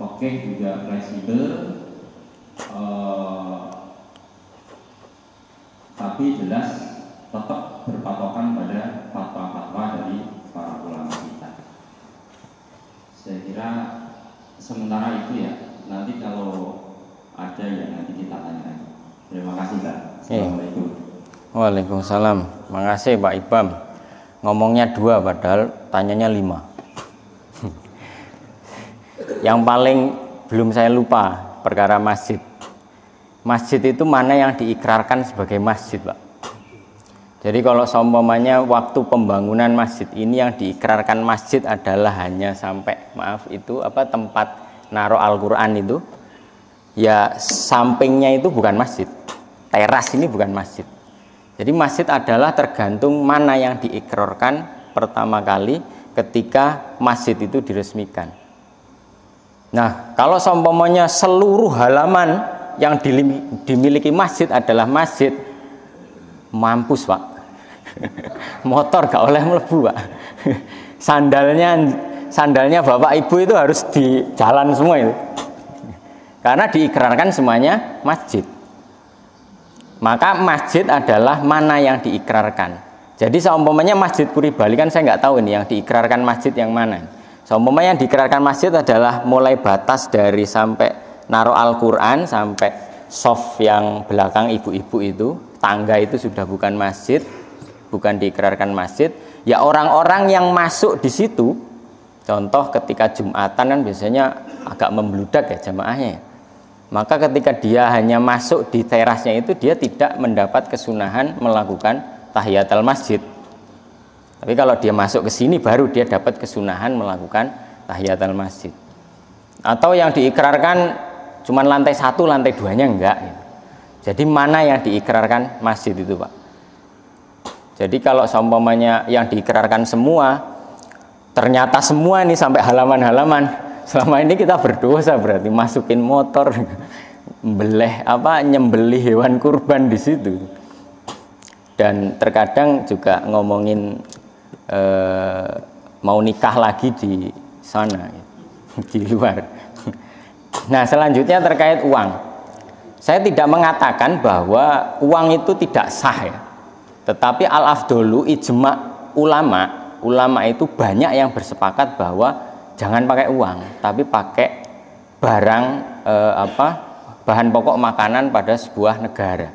oke juga fleksibel, tapi jelas tetap berpatokan pada fatwa-fatwa dari para ulama kita. Saya kira sementara itu ya, nanti kalau ada yang nanti kita tanya lagi. Terima kasih Pak. Assalamualaikum. Waalaikumsalam. Makasih Pak Ibam. Ngomongnya 2 padahal tanyanya 5. Yang paling belum saya lupa perkara masjid. Masjid itu mana yang diikrarkan sebagai masjid, Pak? Jadi kalau seumpamanya waktu pembangunan masjid ini yang diikrarkan masjid adalah hanya sampai tempat naruh Al-Qur'an itu, ya sampingnya itu bukan masjid. Teras ini bukan masjid. Jadi masjid adalah tergantung mana yang diikrarkan pertama kali ketika masjid itu diresmikan. Nah, kalau seumpamanya seluruh halaman yang dimiliki masjid adalah masjid, mampus Pak. Motor gak oleh mlebu Pak. Sandalnya Bapak Ibu itu harus di jalan semua itu. Karena diikrarkan semuanya masjid. Maka masjid adalah mana yang diikrarkan. Jadi seumpamanya masjid Puri Bali kan saya nggak tahu ini yang diikrarkan masjid yang mana. Seumpama yang diikrarkan masjid adalah mulai batas dari sampai naruh Al-Quran sampai soft yang belakang ibu-ibu itu, tangga itu sudah bukan masjid, bukan diikrarkan masjid. Ya orang-orang yang masuk di situ, contoh ketika Jumatan kan biasanya agak membludak ya jamaahnya. Maka ketika dia hanya masuk di terasnya itu, dia tidak mendapat kesunahan melakukan tahiyatul masjid. Tapi kalau dia masuk ke sini baru dia dapat kesunahan melakukan tahiyatul masjid. Atau yang diikrarkan cuma lantai 1, lantai 2-nya enggak. Jadi mana yang diikrarkan masjid itu, Pak? Jadi kalau seumpamanya yang diikrarkan semua, ternyata semua ini sampai halaman-halaman, selama ini kita berdosa berarti masukin motor, nyembelih hewan kurban di situ. Dan terkadang juga ngomongin mau nikah lagi di sana, di luar. Nah, selanjutnya terkait uang. Saya tidak mengatakan bahwa uang itu tidak sah ya. Tetapi al-afdolu ijma ulama itu banyak yang bersepakat bahwa jangan pakai uang, tapi pakai barang bahan pokok makanan pada sebuah negara.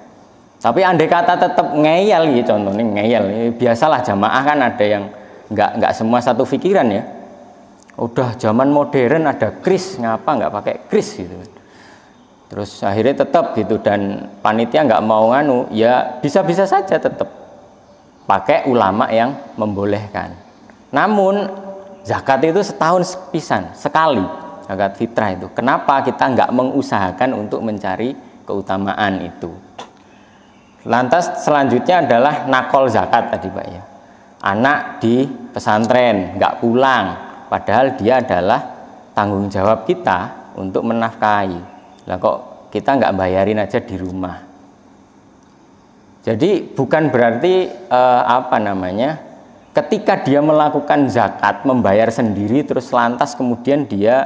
Tapi andai kata tetap ngeyel gitu, contohnya ngeyel, biasalah jamaah kan ada yang nggak semua satu pikiran ya. Udah zaman modern ada kris, ngapa nggak pakai kris gitu. Terus akhirnya tetap gitu, dan panitia nggak mau nganu, ya bisa-bisa saja tetap pakai ulama yang membolehkan. Namun zakat itu setahun sepisan sekali, zakat fitrah itu. Kenapa kita nggak mengusahakan untuk mencari keutamaan itu? Lantas selanjutnya adalah nakol zakat tadi Pak ya. Anak di pesantren nggak pulang, padahal dia adalah tanggung jawab kita untuk menafkahi. Lah kok kita nggak bayarin aja di rumah? Jadi bukan berarti ketika dia melakukan zakat membayar sendiri terus lantas kemudian dia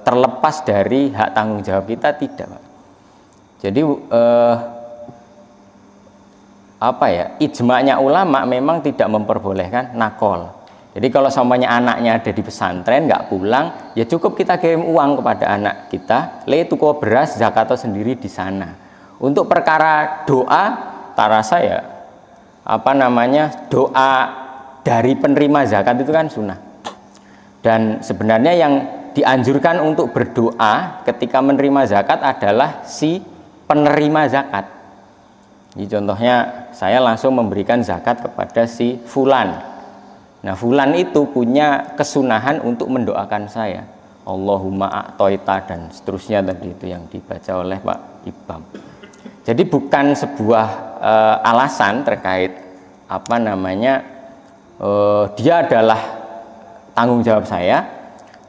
terlepas dari hak tanggung jawab kita, tidak Pak. Jadi ijma'nya ulama memang tidak memperbolehkan nakol. Jadi kalau semuanya anaknya ada di pesantren nggak pulang, ya cukup kita kirim uang kepada anak kita, tuku beras zakat atau sendiri di sana. Untuk perkara doa, tarasa ya doa dari penerima zakat itu kan sunnah. Dan sebenarnya yang dianjurkan untuk berdoa ketika menerima zakat adalah si penerima zakat. Jadi contohnya saya langsung memberikan zakat kepada si fulan. Nah, fulan itu punya kesunahan untuk mendoakan saya. Allahumma a'toita dan seterusnya tadi itu yang dibaca oleh Pak Ibam. Jadi bukan sebuah alasan terkait dia adalah tanggung jawab saya.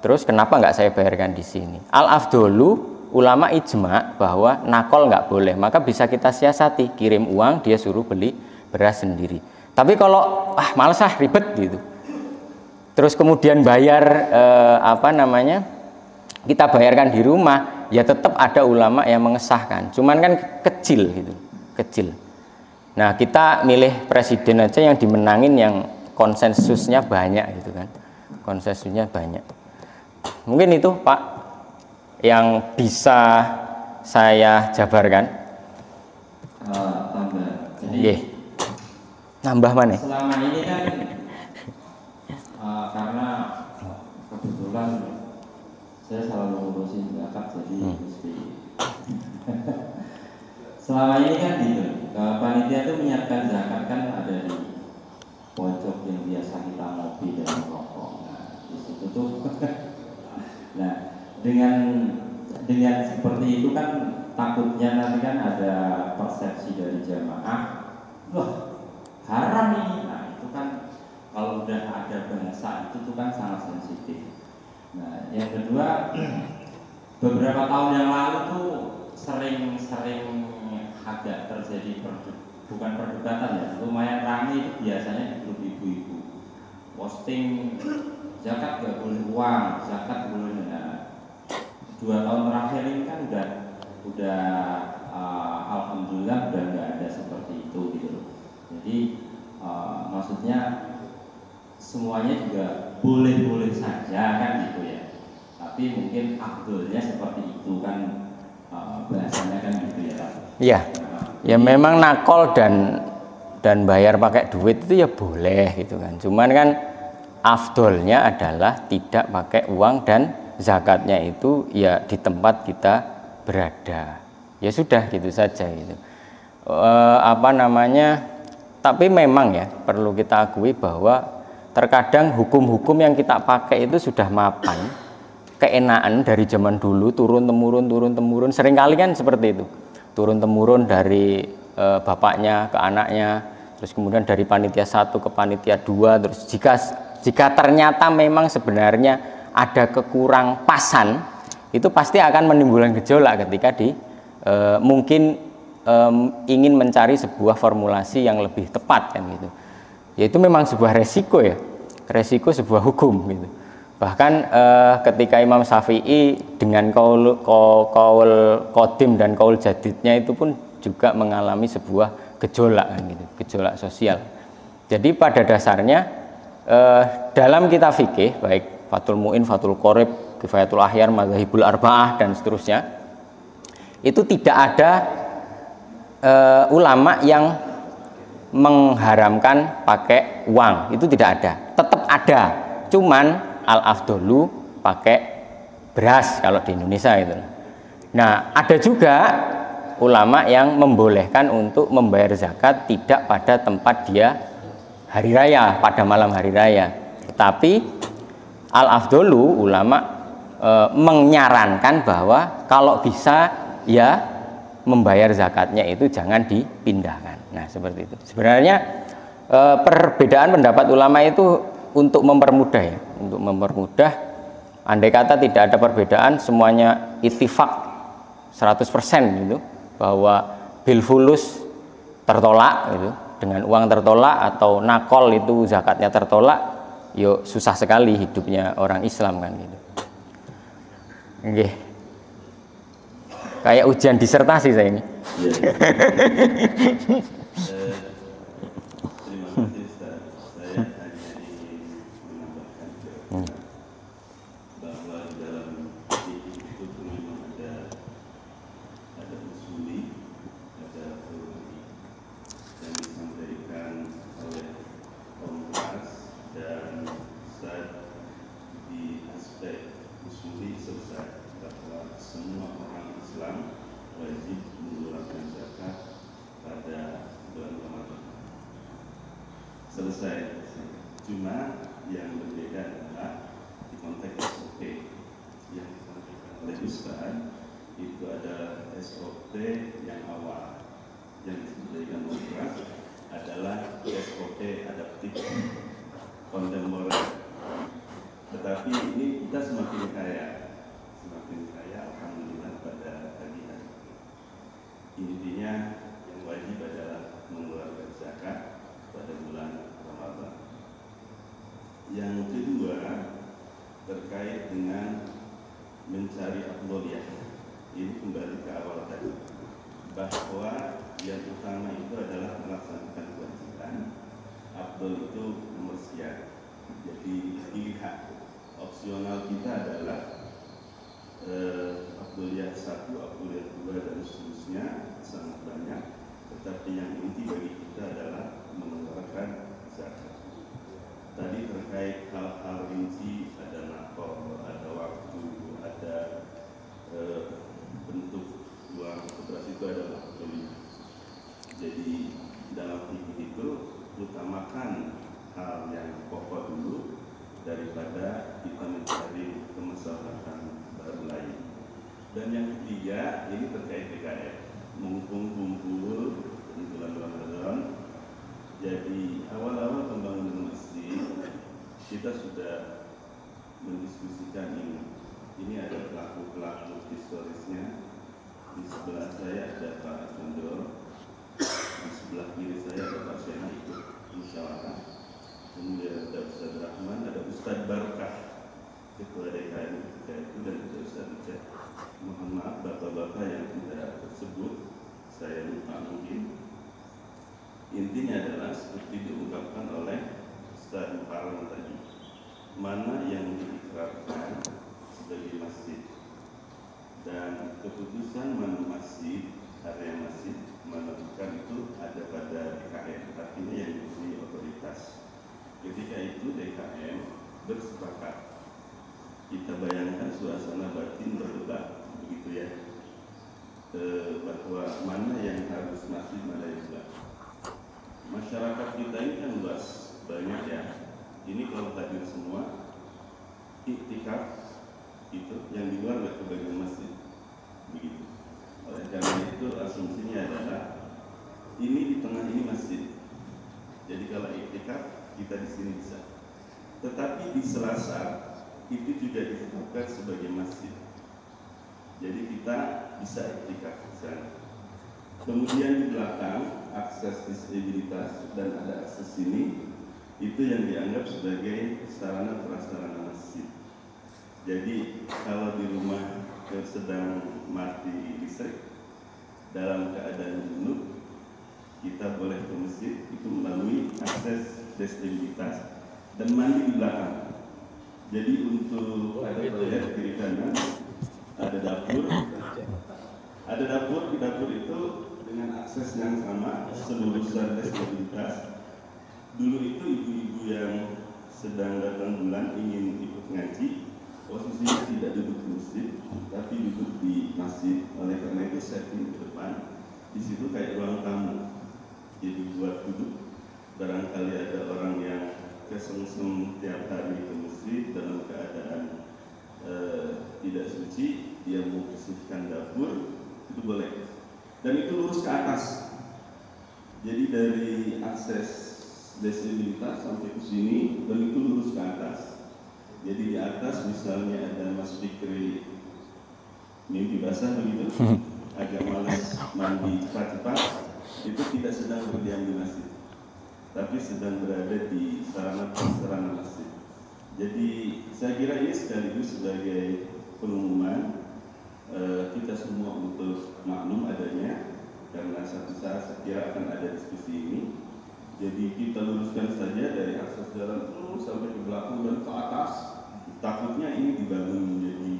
Terus kenapa nggak saya bayarkan di sini? Al-afdolu ulama ijma bahwa nakol nggak boleh, maka bisa kita siasati, kirim uang, dia suruh beli beras sendiri. Tapi kalau males ribet gitu, terus kemudian bayar kita bayarkan di rumah, ya tetap ada ulama yang mengesahkan. Cuman kan kecil gitu, kecil. Nah kita milih presiden aja yang dimenangin yang konsensusnya banyak gitu kan, konsensusnya banyak. Mungkin itu Pak yang bisa saya jabarkan. Tambah. Jadi nambah mana? Selama ini kan karena kebetulan saya selalu ngurusin zakat, jadi mesti selama ini kan gitu. Panitia itu menyiapkan zakat kan ada di pojok yang biasa kita ngopi dan merokok. Nah, di situ tuh nah dengan seperti itu kan takutnya nanti kan ada persepsi dari jamaah, wah haram ini. Nah itu kan kalau udah ada bahasa itu tuh kan sangat sensitif. Nah yang kedua, beberapa tahun yang lalu tuh sering agak terjadi bukan perdebatan ya, lumayan ramai itu biasanya di grup ibu-ibu posting zakat nggak boleh uang, zakat boleh. Nah, 2 tahun terakhir ini kan udah alhamdulillah udah nggak ada seperti itu gitu. Jadi maksudnya semuanya juga boleh-boleh saja kan gitu ya. Tapi mungkin afdolnya seperti itu kan, bahasanya kan gitu ya. Iya. Ya memang nakol dan bayar pakai duit itu ya boleh gitu kan. Cuman kan afdolnya adalah tidak pakai uang dan zakatnya itu ya di tempat kita berada. Ya sudah gitu saja gitu. Tapi memang ya perlu kita akui bahwa terkadang hukum-hukum yang kita pakai itu sudah mapan, keenaan dari zaman dulu turun temurun, seringkali kan seperti itu, turun temurun dari bapaknya ke anaknya, terus kemudian dari panitia 1 ke panitia 2, terus jika ternyata memang sebenarnya ada kekurang pasan, itu pasti akan menimbulkan gejolak ketika mungkin ingin mencari sebuah formulasi yang lebih tepat kan gitu. Ya itu memang sebuah resiko sebuah hukum gitu. Bahkan ketika Imam Syafi'i dengan kaul qadim dan kaul jadidnya itu pun juga mengalami sebuah gejolak kan gitu, gejolak sosial. Jadi pada dasarnya dalam kitab fikih baik Fathul Mu'in, Fathul Qorib, Kifayatul Ahyar, Madzhabul Arba'ah dan seterusnya, itu tidak ada ulama yang mengharamkan pakai uang, itu tidak ada. Tetap ada, cuman al-afdolu pakai beras kalau di Indonesia itu. Nah, ada juga ulama yang membolehkan untuk membayar zakat tidak pada tempat dia hari raya, pada malam hari raya. Tetapi al-afdolu ulama menyarankan bahwa kalau bisa ya membayar zakatnya itu jangan dipindahkan. Nah seperti itu. Sebenarnya perbedaan pendapat ulama itu untuk mempermudah ya, untuk mempermudah. Andai kata tidak ada perbedaan, semuanya ittifaq 100% gitu, bahwa bil fulus tertolak gitu, dengan uang tertolak atau nakol itu zakatnya tertolak, yuk susah sekali hidupnya orang Islam kan gitu. Oke. Kayak ujian disertasi saya ini. Terima kasih Ustaz. Saya hanya ingin menambahkan bahwa di dalam itu memang ada usuli, ada teori yang disampaikan oleh Kompas dan Ustaz di aspek usuli selesai bahwa semua orang Islam wajib mengeluarkan zakat pada bulan Ramadan. Selesai. Cuma yang berbeda adalah di konteks SOP yang disampaikan oleh Ustaz itu ada SOP yang awal, yang disebutkan oleh adalah SOP adaptif kontemporer. Tetapi ini kita semakin kaya alhamdulillah pada pagi hari. Intinya yang wajib adalah mengeluarkan zakat pada bulan Ramadan. Yang kedua terkait dengan mencari afdholiyah. Ini kembali ke awal tadi, bahwa yang utama itu adalah melaksanakan kewajiban. Afdhol itu nomor sekian. Jadi pilihan opsional kita adalah afdholiyah 1, afdholiyah 2 dan seterusnya sangat banyak. Tetapi yang inti bagi kita adalah mengeluarkan zakat. Tadi terkait hal-hal rinci, ada nakor, ada waktu, ada bentuk uang operasi, itu adalah afdholiyah. Jadi dalam fikih itu utamakan hal yang pokok dulu daripada kita mencari kemaslahatan baru lain. Dan yang ketiga ini terkait DKF, mumpung kumpul di bulan Ramadan. Jadi awal-awal pembangunan masjid kita sudah mendiskusikan ini. Ini ada pelaku-pelaku historisnya. Di sebelah saya ada Pak Condor, di sebelah kiri saya ada Pak Syena ikut musyawarah. Kemudian ada Ustaz Rahman, ada Ustaz Barkah, Ketua DKM ketika itu, dan ada Ustaz Ucap. Mohon maaf bapak-bapak yang tidak tersebut, saya lupa mungkin. Intinya adalah seperti diungkapkan oleh Ustaz Mukarram tadi, mana yang diikrarkan sebagai masjid, dan keputusan mana masjid, area masjid, mana bukan itu ada pada DKM, artinya yang diberi otoritas. Ketika itu DKM bersepakat. Kita bayangkan suasana batin berdebat, begitu ya, bahwa mana yang harus masjid, mana yang enggak. Masyarakat kita ini kan luas, banyak ya. Ini kalau hadir semua iktikaf itu yang di luar nggak kebagian masjid, begitu. Oleh karena itu asumsinya adalah ini di tengah ini masjid. Jadi kalau iktikaf kita di sini bisa. Tetapi di Selasar itu juga ditetapkan sebagai masjid. Jadi kita bisa iktikaf di sana. Kemudian di belakang akses disabilitas dan ada akses ini, itu yang dianggap sebagai sarana prasarana masjid. Jadi kalau di rumah sedang mati listrik dalam keadaan junub, kita boleh ke masjid itu melalui akses disabilitas dan mandi di belakang. Jadi untuk ada toilet kiri kanan, ada dapur, di dapur itu dengan akses yang sama selurusan disabilitas. Dulu itu ibu-ibu yang sedang datang bulan ingin ikut ngaji, posisinya tidak duduk di masjid, tapi duduk di masjid. Oleh karena itu setting ke depan, di situ kayak ruang tamu. Jadi buat duduk, barangkali ada orang yang kesengsem tiap hari ke masjid dalam keadaan tidak suci, dia mau bersihkan dapur, itu boleh. Dan itu lurus ke atas. Jadi dari akses disabilitas sampai ke sini, dan itu lurus ke atas. Jadi di atas misalnya ada Mas Fikri mimpi basah begitu, agak malas mandi cepat-cepat, itu tidak sedang berdiam di masjid, tapi sedang berada di sarana masjid. Jadi saya kira ini sekaligus sebagai pengumuman kita semua untuk maklum adanya, karena satu saat saya kira akan ada diskusi ini. Jadi kita luruskan saja dari akses jalan sampai ke belakang dan ke atas. Takutnya ini dibangun menjadi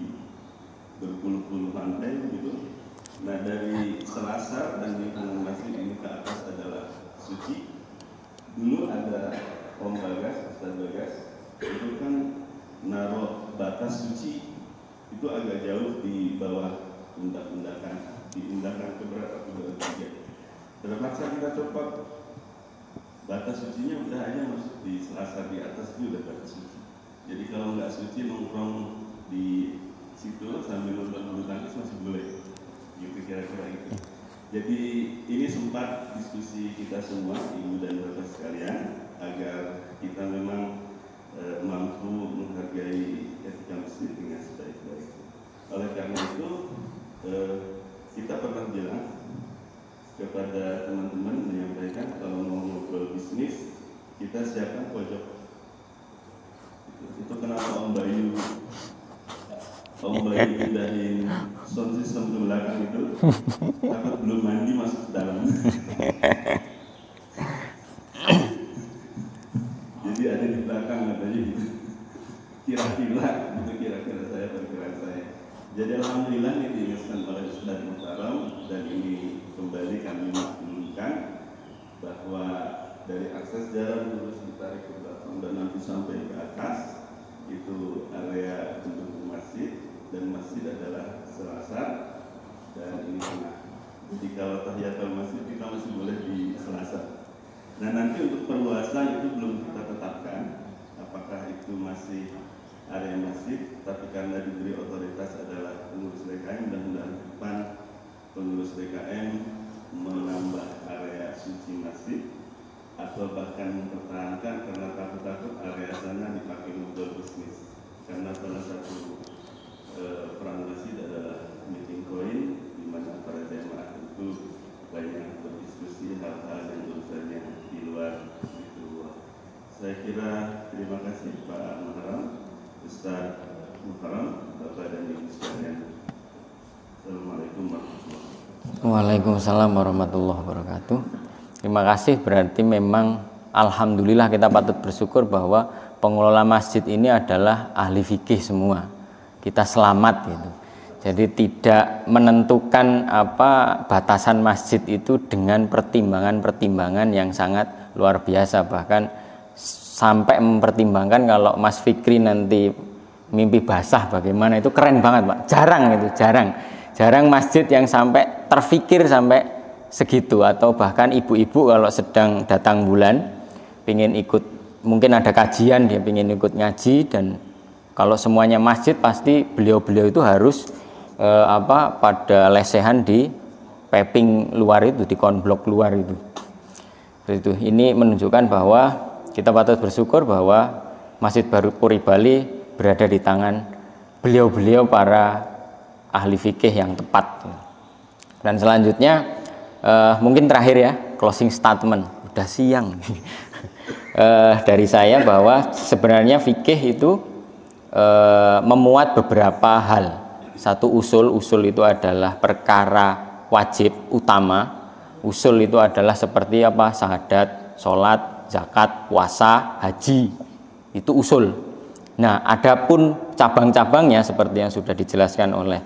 berpuluh-puluh lantai begitu. Nah dari Selasar dan lingkungan masjid ini ke atas adalah suci. Dulu ada Om Bagas, Ustaz Bagas, itu kan naruh batas suci itu agak jauh di bawah undak-undakan, di undakan keberapa ke-23. Terpaksa kita copot batas sucinya, udah hanya masuk di Selasar, di atas itu udah batas suci. Jadi kalau nggak suci nongkrong di situ sambil nonton bulu tangkis masih boleh, gitu kira-kira itu. Jadi ini sempat diskusi kita semua, ibu dan bapak sekalian, agar kita memang mampu menghargai etika masjid dengan sebaik-baiknya. Oleh karena itu kita pernah bilang kepada teman-teman, menyampaikan kalau mau ngobrol bisnis kita siapkan pojok. Itu kenapa Om Bayu pindahin sound system ke belakang itu, takut belum mandi masuk ke dalam. Jadi ada di belakang katanya gitu. Kira-kira saya, perkiraan saya. Jadi alhamdulillah ini diingatkan oleh Ustaz Muhtaram, dan ini kembali kami maklumkan bahwa dari akses jalan lurus ditarik ke belakang dan nanti sampai ke atas itu area untuk masjid, dan masjid adalah Selasar dan ini tengah. Jadi kalau tahiyatul masjid kita masih boleh di Selasar. Nah nanti untuk perluasan itu belum kita tetapkan apakah itu masih area masjid, tapi karena diberi otoritas adalah pengurus DKM, dan depan pengurus DKM menambah area suci masjid atau bahkan mempertahankan karena takut area sana dipakai untuk bisnis, karena salah satu peran masjid adalah meeting point di mana para jemaah itu banyak berdiskusi hal-hal yang urusannya di luar itu. Saya kira terima kasih Pak Muhtaram, Ustaz Muhtaram, Bapak dan Ibu sekalian. Assalamualaikum warahmatullahi wabarakatuh. Waalaikumsalam warahmatullahi wabarakatuh. Terima kasih, berarti memang alhamdulillah kita patut bersyukur bahwa pengelola masjid ini adalah ahli fikih semua. Kita selamat gitu. Jadi tidak menentukan batasan masjid itu dengan pertimbangan-pertimbangan yang sangat luar biasa, bahkan sampai mempertimbangkan kalau Mas Fikri nanti mimpi basah bagaimana, itu keren banget Pak. Jarang masjid yang sampai terfikir sampai segitu, atau bahkan ibu-ibu kalau sedang datang bulan pengen ikut, mungkin ada kajian dia pengen ikut ngaji, dan kalau semuanya masjid pasti beliau-beliau itu harus pada lesehan di paving luar itu, di konblok luar itu. Ini menunjukkan bahwa kita patut bersyukur bahwa Masjid Baru Puri Bali berada di tangan beliau-beliau para ahli fikih yang tepat. Dan selanjutnya mungkin terakhir ya, closing statement. Udah siang dari saya bahwa sebenarnya fikih itu memuat beberapa hal. Satu, usul itu adalah perkara wajib utama. Usul itu adalah seperti syahadat, sholat, zakat, puasa, haji. Itu usul. Nah, adapun cabang-cabangnya seperti yang sudah dijelaskan oleh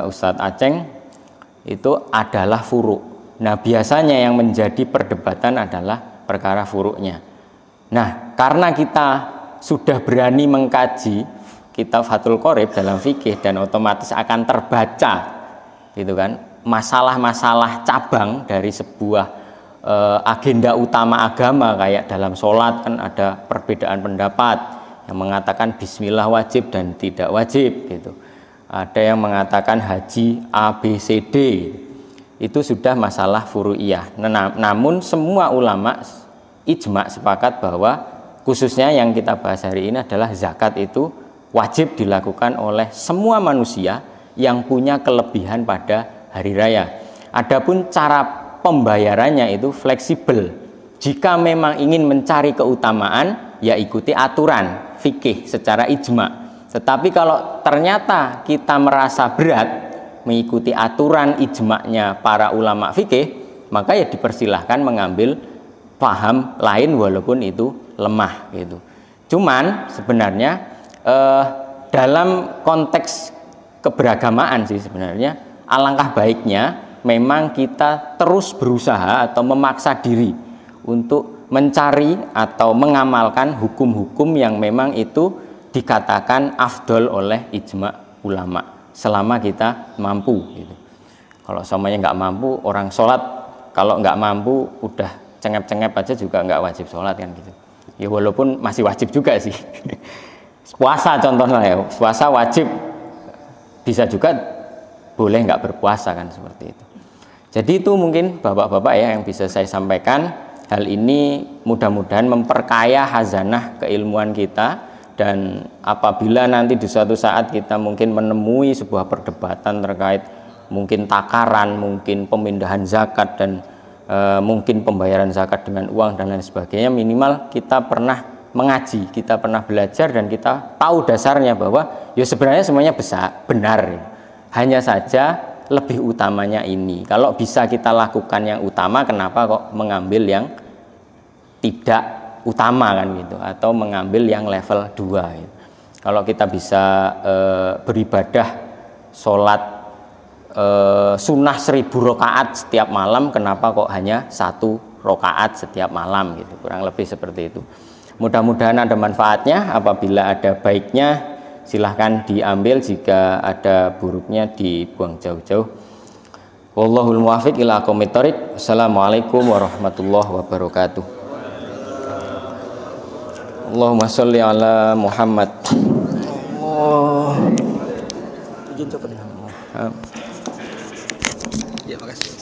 Ustadz Aceng, itu adalah furu'. Nah, biasanya yang menjadi perdebatan adalah perkara furu'nya. Nah, karena kita sudah berani mengkaji kitab Fathul Qorib dalam fikih, dan otomatis akan terbaca gitu kan, masalah-masalah cabang dari sebuah agenda utama agama. Kayak dalam sholat kan ada perbedaan pendapat, yang mengatakan bismillah wajib dan tidak wajib gitu. Ada yang mengatakan haji A, B, C, D. Itu sudah masalah furu'iyah. Namun semua ulama ijma sepakat bahwa khususnya yang kita bahas hari ini adalah zakat itu wajib dilakukan oleh semua manusia yang punya kelebihan pada hari raya. Adapun cara pembayarannya itu fleksibel. Jika memang ingin mencari keutamaan, ya ikuti aturan fikih secara ijma. Tetapi kalau ternyata kita merasa berat mengikuti aturan ijma'nya para ulama fikih, maka ya dipersilahkan mengambil paham lain walaupun itu lemah gitu. Cuman sebenarnya dalam konteks keberagamaan sih sebenarnya alangkah baiknya memang kita terus berusaha atau memaksa diri untuk mencari atau mengamalkan hukum-hukum yang memang itu dikatakan afdol oleh ijma ulama selama kita mampu gitu. Kalau semuanya nggak mampu, orang sholat kalau nggak mampu udah cengep-cengep aja juga nggak wajib sholat kan gitu ya, walaupun masih wajib juga sih. Puasa contohnya ya, puasa wajib, bisa juga boleh nggak berpuasa kan, seperti itu. Jadi itu mungkin bapak-bapak ya yang bisa saya sampaikan. Hal ini mudah-mudahan memperkaya hazanah keilmuan kita, dan apabila nanti di suatu saat kita mungkin menemui sebuah perdebatan terkait mungkin takaran, mungkin pemindahan zakat, dan mungkin pembayaran zakat dengan uang dan lain sebagainya, minimal kita pernah mengaji, kita pernah belajar, dan kita tahu dasarnya bahwa ya sebenarnya semuanya benar. Hanya saja lebih utamanya ini. Kalau bisa kita lakukan yang utama, kenapa kok mengambil yang tidak utama kan gitu, atau mengambil yang level 2 gitu. Kalau kita bisa beribadah sholat sunnah 1000 rakaat setiap malam, kenapa kok hanya 1 rakaat setiap malam gitu, kurang lebih seperti itu. Mudah-mudahan ada manfaatnya. Apabila ada baiknya silahkan diambil, jika ada buruknya dibuang jauh-jauh. Wallahul muwaffiq ila aqwamit thoriq. Assalamualaikum warahmatullahi wabarakatuh. Allahumma sholli ala Muhammad. Oh. Izin coba deh. Ya, makasih.